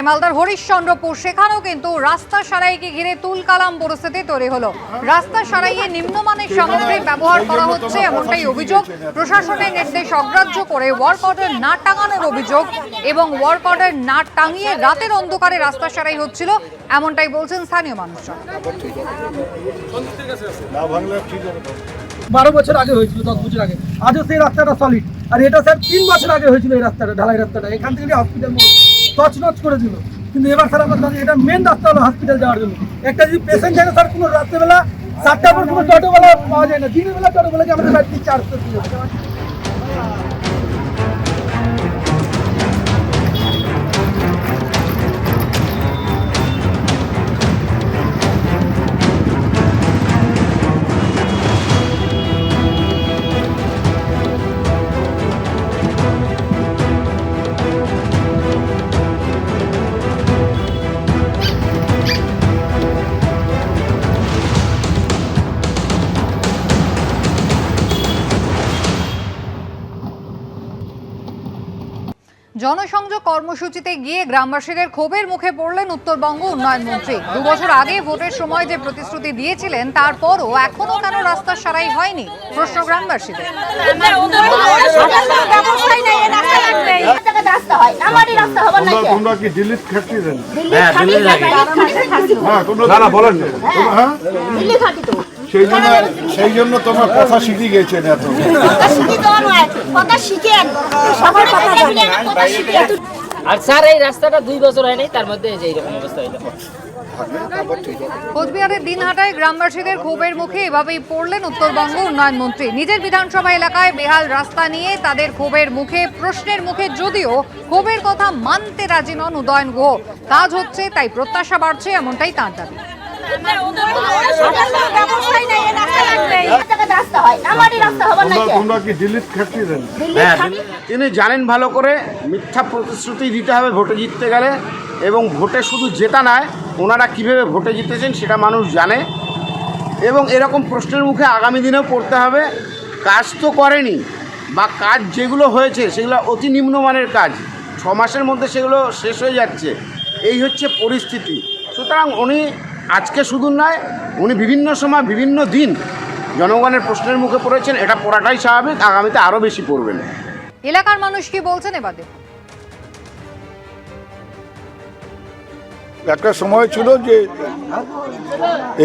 মালদার হরিশ্চন্দ্রপুর, সেখানেও কিন্তু রাস্তা সারাইকে ঘিরে তুলকালাম পরিস্থিতি তৈরি হলো। রাস্তা সারাইয়ে নিম্নমানের সামগ্রী ব্যবহার করা হচ্ছে এমনটাই অভিযোগ। প্রশাসনের নির্দেশ অগ্রাহ্য করে ওয়ার্ক অর্ডার না টাঙানোর অভিযোগ এবং ওয়ার্ক অর্ডার না টাঙিয়ে রাতের অন্ধকারে রাস্তা সারাই হচ্ছিল এমনটাই বলছেন স্থানীয় মানুষজন। 12 বছর আগে হয়েছিল, 10 বছর আগে। আজও সেই রাস্তাটা সলিড, আর এটা স্যার 3 বছর আগে হয়েছিল এই রাস্তাটা, ঢালাই রাস্তাটা। এখান থেকে হসপিটাল তছনছ করে দিল। কিন্তু এবার স্যার আমার এটা মেন রাস্তা হলো হসপিটাল যাওয়ার জন্য। একটা যদি পেশেন্ট যায় স্যার, কোনো রাত্রেবেলা 7টার পর কোনো টোটোবেলা পাওয়া যায় না, দিনের বেলা টোটোবেলাকে আমাদের বাড়িতে চার্জ করতে হবে। জনসংযোগ কর্মসূচিতে গিয়ে গ্রামবাসীদের ক্ষোভের মুখে পড়লেন উত্তরবঙ্গ উন্নয়ন মন্ত্রী। 2 বছর আগে ভোটের সময় যে প্রতিশ্রুতি দিয়েছিলেন তারপরও এখনো কেন রাস্তা সারাই হয়নি, প্রশ্ন গ্রামবাসীদের। সেই জন্য তোমার কথা শিখে গেছেন এত আর স্যার এই রাস্তাটা 2 বছর হয়নি, তার মধ্যে এইরকম অবস্থা হইলো। কোচবিহারের দিনহাটায় গ্রামবাসীদের ক্ষোভের মুখে এভাবেই পড়লেন উত্তরবঙ্গ উন্নয়ন মন্ত্রী। নিজের বিধানসভা এলাকায় বেহাল রাস্তা নিয়ে তাদের ক্ষোভের মুখে, প্রশ্নের মুখে, যদিও ক্ষোভের কথা মানতে রাজি নন উদয়ন গুহ। কাজ হচ্ছে তাই প্রত্যাশা বাড়ছে, এমনটাই তাঁর দাবি। তিনি জানেন ভালো করে মিথ্যা প্রতিশ্রুতি দিতে হবে ভোটে জিততে গেলে, এবং ভোটে শুধু জেতা নয়, ওনারা কীভাবে ভোটে জিতেছেন সেটা মানুষ জানে। এবং এরকম প্রশ্নের মুখে আগামী দিনেও পড়তে হবে। কাজ তো করেনি, বা কাজ যেগুলো হয়েছে সেগুলো অতি নিম্নমানের কাজ, 6 মাসের মধ্যে সেগুলো শেষ হয়ে যাচ্ছে। এই হচ্ছে পরিস্থিতি। সুতরাং উনি আজকে শুধু নয়, উনি বিভিন্ন সময় বিভিন্ন দিন জনগণের প্রশ্নের মুখে পড়েছেন। এটা পড়াটাই স্বাভাবিক, আগামীতে আরও বেশি পড়বেন। এলাকার মানুষ কি বলছেন এবারে? একটা সময় ছিল যে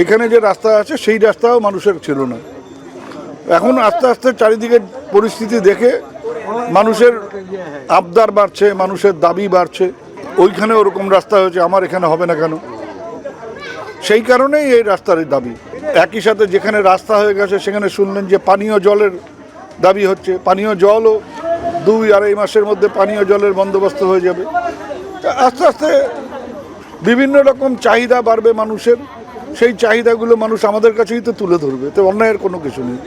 এখানে যে রাস্তা আছে সেই রাস্তাও মানুষের ছিল না। এখন আস্তে আস্তে চারিদিকে পরিস্থিতি দেখে মানুষের আবদার বাড়ছে, মানুষের দাবি বাড়ছে। ওইখানে ওরকম রাস্তা হয়েছে, আমার এখানে হবে না কেন? সেই কারণেই এই রাস্তার দাবি। একই সাথে যেখানে রাস্তা হয়ে গেছে সেখানে শুনলেন যে পানীয় জলের দাবি হচ্ছে। পানীয় জলও 2-2.5 মাসের মধ্যে পানীয় জলের বন্দোবস্ত হয়ে যাবে। আস্তে আস্তে বিভিন্ন রকম চাহিদা বাড়বে মানুষের। সেই চাহিদাগুলো মানুষ আমাদের কাছেই তো তুলে ধরবে, তো অন্যায়ের কোনো কিছু নেই।